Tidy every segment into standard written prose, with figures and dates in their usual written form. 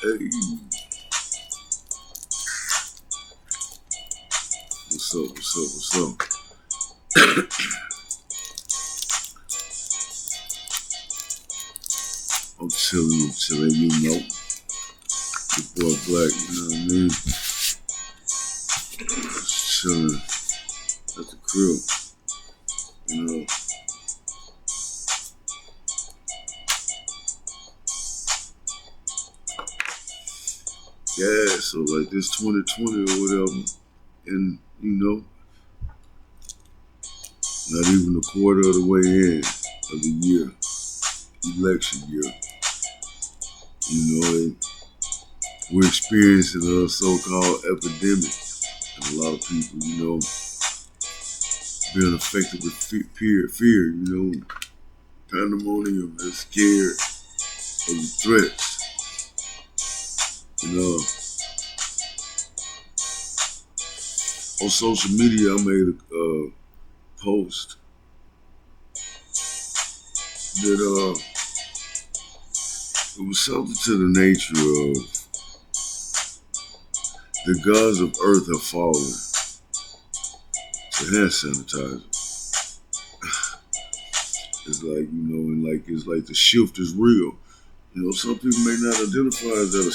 Hey, what's up? What's up? What's up? I'm chilling, you know. Your boy Blacc, you know what I mean? Just chilling at the crib, you know. Yeah, so like this 2020 or whatever, and you know, not even a quarter of the way in of the year, election year. You know, we're experiencing a so-called epidemic, and a lot of people, you know, being affected with fear, you know, pandemonium, they're scared of the threats. You know, on social media, I made a post that it was something to the nature of the gods of earth have fallen to hand sanitizer. It's like, you know, and like it's like the shift is real. You know, some people may not identify that as a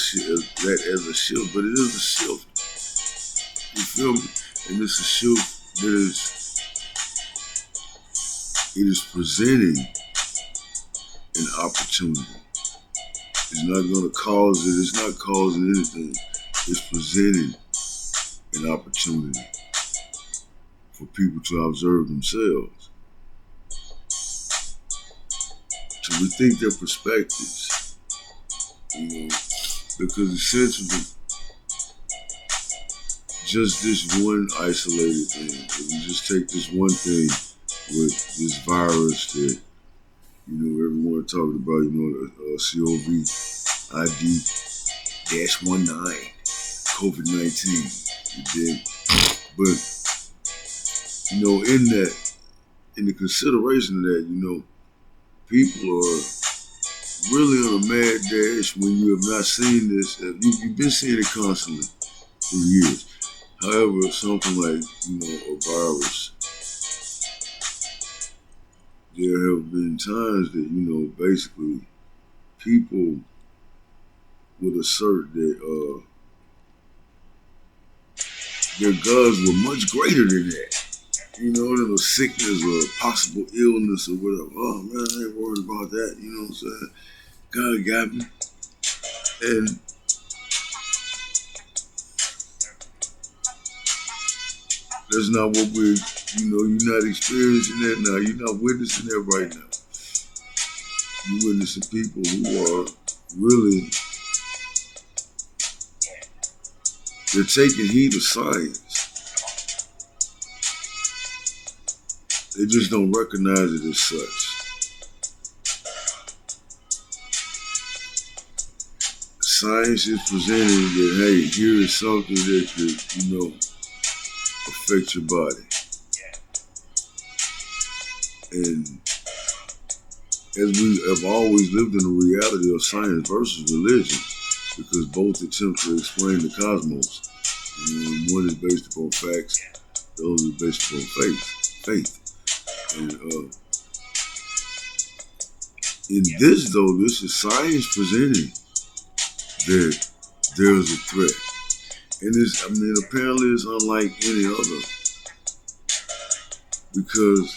shift, but it is a shift. You feel me? And it's a shift that is presenting an opportunity. It's not going to cause it. It's not causing anything. It's presenting an opportunity for people to observe themselves, to rethink their perspectives. You know, because essentially, just this one isolated thing. If you just take this one thing with this virus that, you know, everyone talking about, you know, COVID-19, COVID-19, you dig? But, you know, in the consideration of that, you know, people are really on a mad dash when you have not seen this. You've been seeing it constantly for years. However, something like, you know, a virus, there have been times that, you know, basically people would assert that their gods were much greater than that. You know, than a sickness or a possible illness or whatever. Oh man, I ain't worried about that. You know what I'm saying? God got me. And that's not what we're, you know, you're not experiencing that now. You're not witnessing that right now. You're witnessing people who are really, they're taking heed of science. They just don't recognize it as such. Science is presenting that, hey, here is something that could, you know, affect your body. And as we have always lived in the reality of science versus religion, because both attempt to explain the cosmos. You know, one is based upon facts, the other is based upon faith. And in this, though, this is science presenting that there's a threat. And it's, I mean, apparently it's unlike any other, because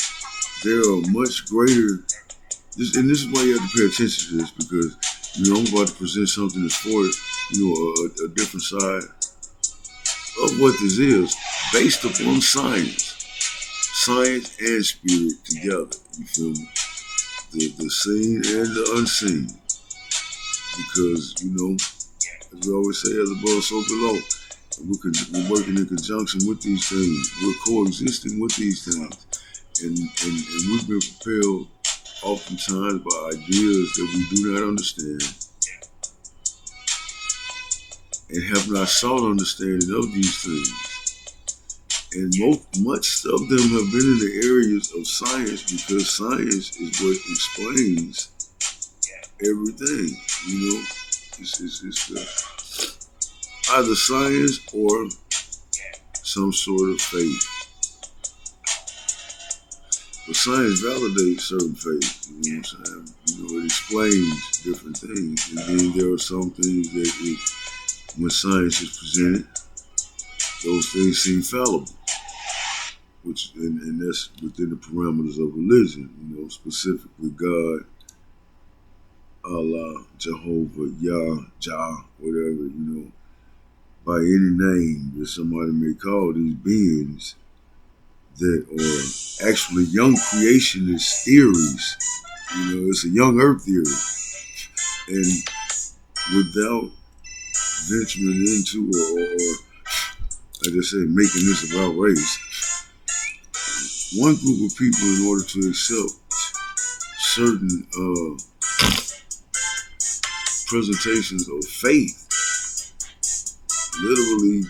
there are much greater, and this is why you have to pay attention to this, because, you know, I'm about to present something that's for, you know, a different side of what this is, based upon science and spirit together. You feel me? The seen and the unseen. Because, you know, as we always say, as above, so below. We're working in conjunction with these things. We're coexisting with these things. And we've been propelled oftentimes by ideas that we do not understand and have not sought understanding of these things. And much of them have been in the areas of science, because science is what explains everything, you know. It's either science or some sort of faith. But science validates certain faith, you know what I'm saying? You know, it explains different things. And then there are some things that when science is presented, those things seem fallible. And that's within the parameters of religion, you know, specifically God, Allah, Jehovah, Yah, Jah, whatever, you know, by any name that somebody may call these beings that are actually young creationist theories. You know, it's a young earth theory. And without venturing into or like I said, making this about race, one group of people, in order to accept certain presentations of faith, literally,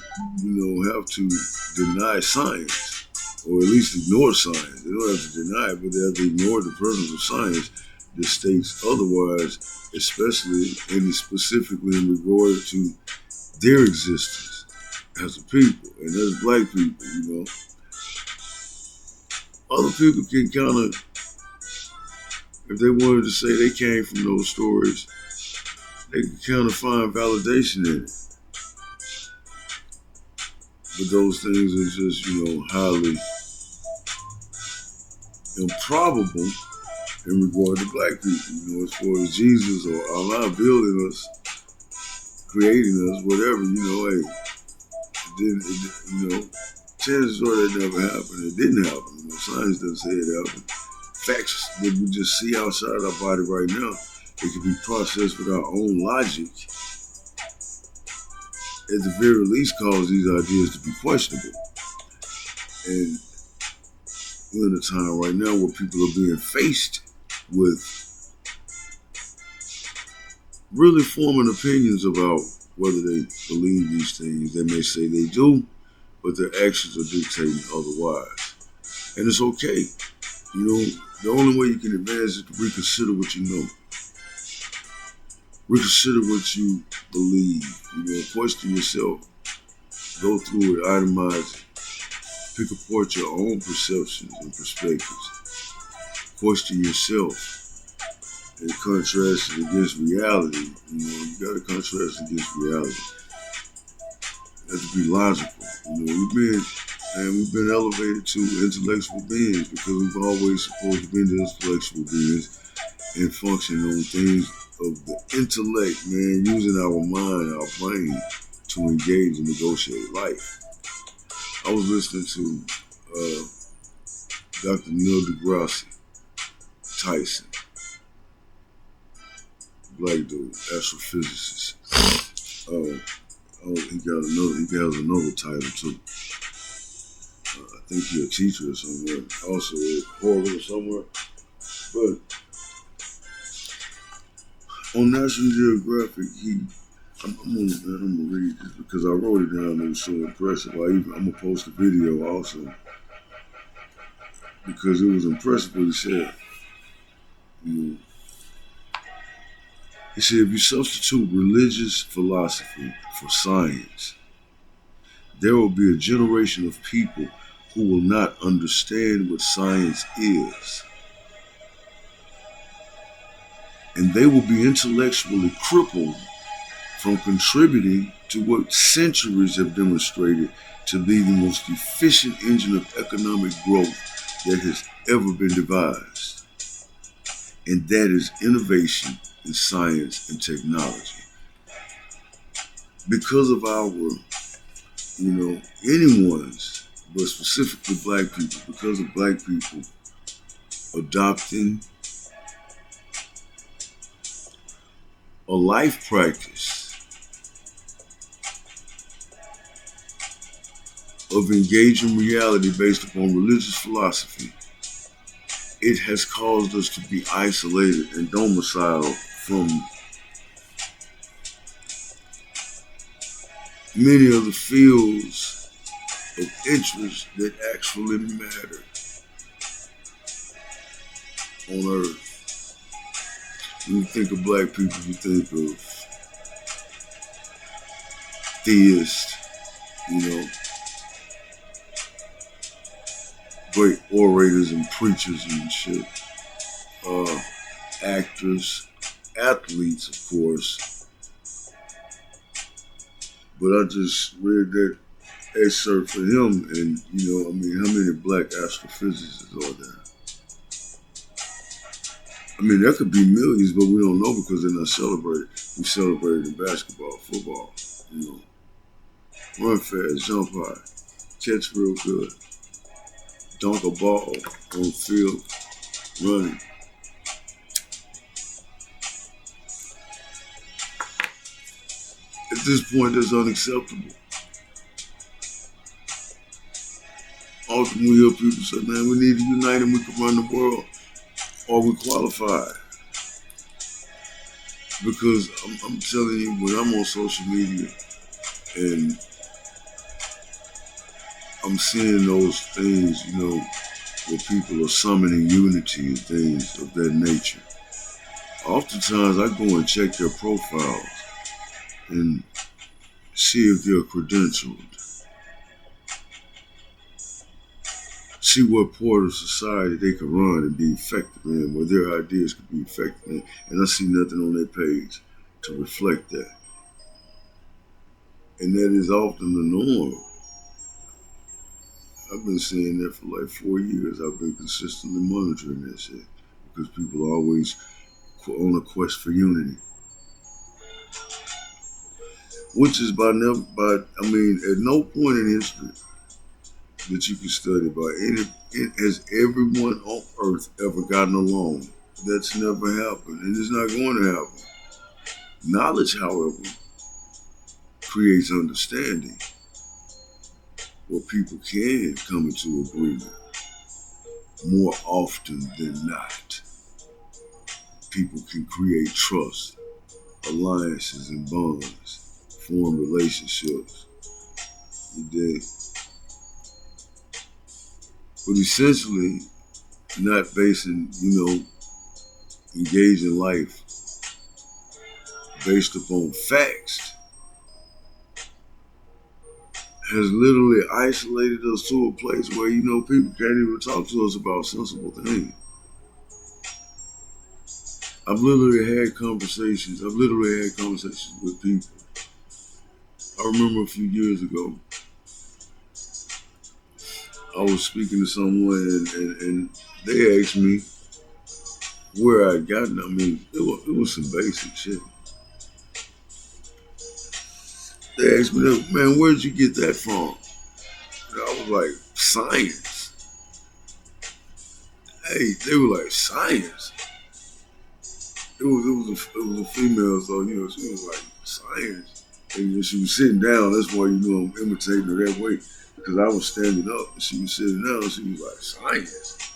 you know, have to deny science, or at least ignore science. They don't have to deny it, but they have to ignore the presence of science that states otherwise, especially and specifically in regard to their existence as a people and as black people, you know. Other people can kind of, if they wanted to say they came from those stories, they can kind of find validation in it. But those things are just, you know, highly improbable in regard to black people. You know, as far as Jesus or Allah building us, creating us, whatever, you know, hey, you know, chances are that never happened. It didn't happen. You know, science doesn't say it happened. Facts that we just see outside our body right now, it can be processed with our own logic. At the very least, cause these ideas to be questionable. And we're in a time right now where people are being faced with really forming opinions about whether they believe these things. They may say they do, but their actions are dictating otherwise. And it's okay. You know, the only way you can advance is to reconsider what you know. Reconsider what you believe. You know, question yourself. Go through it, itemize it. Pick apart your own perceptions and perspectives. Question yourself and contrast it against reality. You know, you gotta contrast it against reality. You have to be logical. You know, we've been elevated to intellectual beings because we've always supposed to be the intellectual beings and function on things of the intellect, man, using our mind, our brain to engage and negotiate life. I was listening to Dr. Neil deGrasse Tyson, black dude, astrophysicist. He has another title too. I think he's a teacher or somewhere. Also a Harvard or somewhere. But on National Geographic, I'm gonna read this because I wrote it down. It was so impressive. I'm gonna post a video also because it was impressive what he said. You know, he said, if you substitute religious philosophy for science, there will be a generation of people who will not understand what science is. And they will be intellectually crippled from contributing to what centuries have demonstrated to be the most efficient engine of economic growth that has ever been devised. And that is innovation in science and technology. Because of our, you know, anyone's, but specifically black people, because of black people adopting a life practice of engaging reality based upon religious philosophy, it has caused us to be isolated and domiciled from many of the fields of interest that actually matter on earth. When you think of black people, you think of theists, you know, great orators and preachers and shit, uh, actors, athletes, of course. But I just read that excerpt for him, and I mean, how many black astrophysicists are there? I mean, there could be millions, but we don't know because they're not celebrated. We celebrated in basketball, football, run fast, jump high, catch real good, dunk a ball on the field, running. At this point, that's unacceptable. Often we hear people say, man, we need to unite and we can run the world, or we qualify. Because I'm telling you, when I'm on social media and I'm seeing those things, where people are summoning unity and things of that nature, oftentimes I go and check their profiles and see if they're credentialed, see what part of society they could run and be effective in, where their ideas could be effective in, and I see nothing on their page to reflect that. And that is often the norm. I've been saying that for like 4 years. I've been consistently monitoring that shit because people are always on a quest for unity. Which is at no point in history that you can study has everyone on earth ever gotten along. That's never happened, and it's not going to happen. Knowledge, however, creates understanding where people can come into agreement more often than not. People can create trust, alliances, and bonds, form relationships. You dig? But essentially, not basing, engaging life based upon facts has literally isolated us to a place where, people can't even talk to us about sensible things. I've literally had conversations with people. I remember a few years ago, I was speaking to someone and they asked me where I'd gotten. I mean, it was some basic shit. They asked me, man, where'd you get that from? And I was like, science. Hey, they were like, science? It was a female, so, she was like, science. And she was sitting down, that's why, I'm imitating her that way. Because I was standing up and she was sitting down, and she was like, science.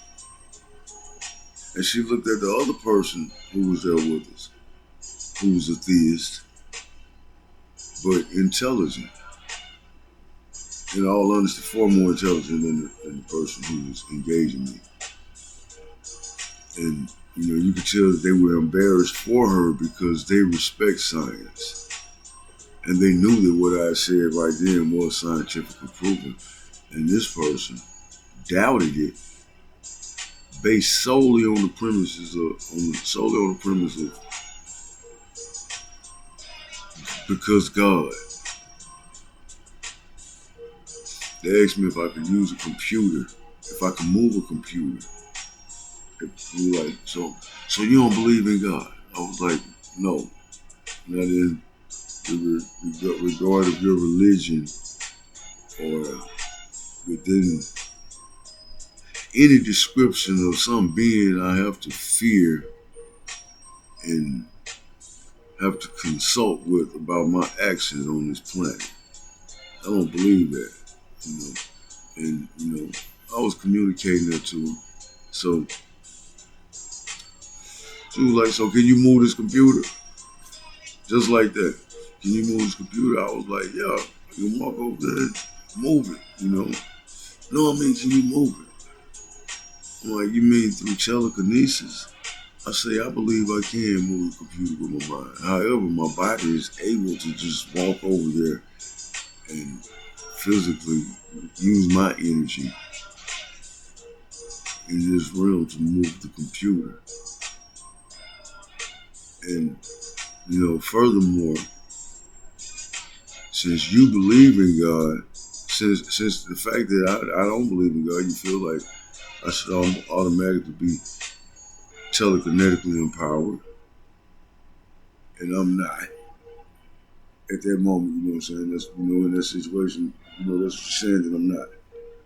And she looked at the other person who was there with us, who was a theist, but intelligent. In all honesty, far more intelligent than the person who was engaging me. And, you could tell that they were embarrassed for her because they respect science. And they knew that what I said right then was scientifically proven. And this person doubted it based solely on the premise of because God. They asked me if I could use a computer, if I could move a computer. They were like, so you don't believe in God? I was like, no, not in the regard of your religion or within any description of some being I have to fear and have to consult with about my actions on this planet. I don't believe that, And, I was communicating that to him. So she was like, so can you move this computer? Just like that. Can you move this computer? I was like, yeah, you can walk over there and move it, No, I mean, can you move it? I'm like, you mean through telekinesis? I say, I believe I can move the computer with my mind. However, my body is able to just walk over there and physically use my energy in this realm to move the computer. And, furthermore, since you believe in God, since the fact that I don't believe in God, you feel like I should automatically be telekinetically empowered, and I'm not at that moment. You know what I'm saying? That's in that situation, that's what you're saying, that I'm not,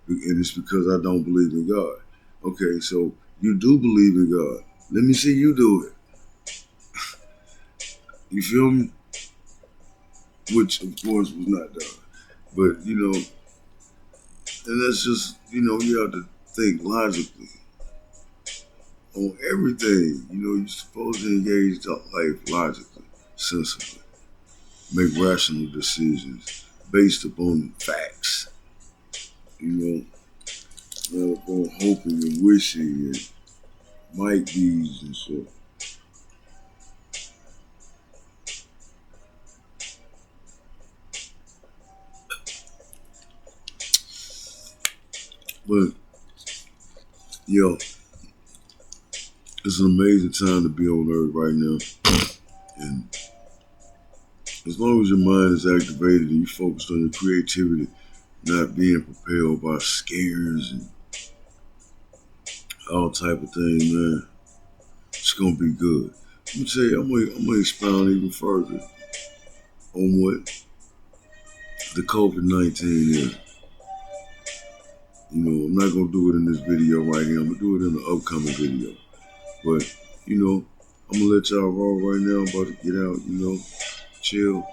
and it's because I don't believe in God. Okay, so you do believe in God. Let me see you do it. You feel me? Which of course was not done, but and that's just you have to think logically on everything. You're supposed to engage life logically, sensibly, make rational decisions based upon facts. Not upon hoping and wishing and might be's and so. But it's an amazing time to be on Earth right now, and as long as your mind is activated and you focused on your creativity, not being propelled by scares and all type of things, man, it's gonna be good. Let me tell you, I'm gonna expound even further on what the COVID-19 is. I'm not gonna do it in this video right here. I'm gonna do it in the upcoming video. But I'm gonna let y'all roll right now. I'm about to get out. Chill,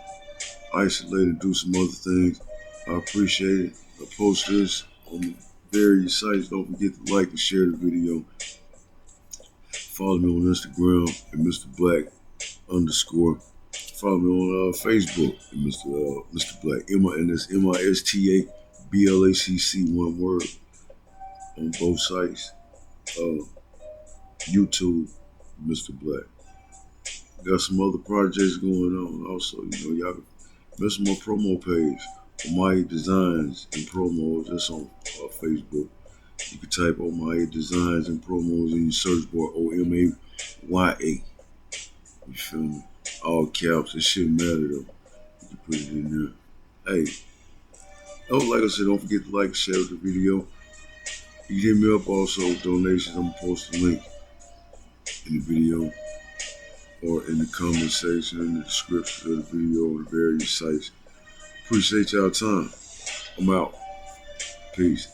isolate, and do some other things. I appreciate it. I'll post this on various sites. Don't forget to like and share the video. Follow me on Instagram at Mr. Blacc _ Follow me on Facebook at Mr. Blacc. And it's MISTABLACC, one word, on both sites. YouTube, Mr. Blacc. Got some other projects going on. Also, y'all can mess with my promo page, Omaya Designs and Promos. That's on Facebook. You can type Omaya Designs and Promos in your search bar, OMAYA. You feel me? All caps. It shouldn't matter though. You can put it in there. Hey, like I said, don't forget to like and share the video. You can hit me up also with donations. I'm gonna post a link in the video or in the comment section, in the description of the video, on the various sites. Appreciate y'all time. I'm out. Peace.